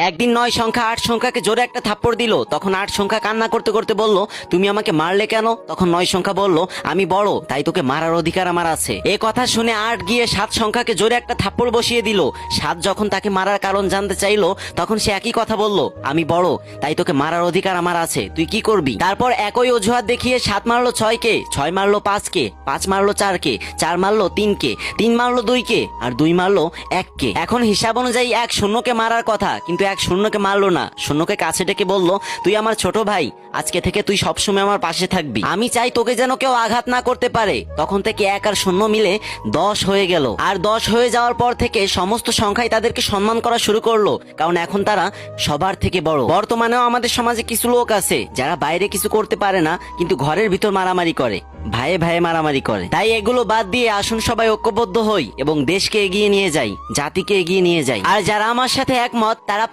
একদিন 9 সংখ্যা 8 সংখ্যাকে জোরে একটা থাপ্পড় দিল। তখন 8 সংখ্যা কান্না করতে করতে বলল, তুমি আমাকে মারলে কেন? তখন 9 সংখ্যা বলল, আমি বড় তাই তোকে মারার অধিকার আমার আছে। এ কথা শুনে 8 গিয়ে 7 সংখ্যাকে জোরে একটা থাপ্পড় বসিয়ে দিল। 7 যখন তাকে মারার কারণ জানতে চাইলো তখন সে একই কথা বলল, আমি বড় তাই তোকে মারার অধিকার আমার আছে, তুই কি করবি? তারপর একই অজুহাত দেখিয়ে 7 মারলো 6 কে, 6 মারলো 5 কে, 5 মারলো 4 কে, 4 মারলো 3 কে, 3 মারলো 2 কে, আর 2 মারলো 1 কে। এখন হিসাব অনুযায়ী 1 শূন্যকে মারার কথা, কিন্তু 1 শূন্যকে মারলো না। শূন্যকে কাছে ডেকে বলল, তুই আমার ছোট ভাই, আজকে থেকে তুই সবসময় আমার পাশে থাকবি। আমি চাই তোকে যেন কেউ আঘাত না করতে পারে। তখন থেকে 1 আর 0 মিলে 10 হয়ে গেল। আর 10 হয়ে যাওয়ার পর থেকে সমস্ত সংখ্যাই তাদেরকে সম্মান করা শুরু করলো, কারণ এখন তারা সবার থেকে বড়। বর্তমানেও আমাদের সমাজে কিছু লোক আছে যারা বাইরে কিছু করতে পারে না, কিন্তু ঘরের ভিতর মারামারি করে, ভাইয়ে ভাইয়ে মারামারি করে। তাই এগুলো বাদ দিয়ে আসুন সবাই ঐক্যবদ্ধ হই এবং দেশকে এগিয়ে নিয়ে যাই, জাতিকে এগিয়ে নিয়ে যাই। আর যারা আমার সাথে একমত তারা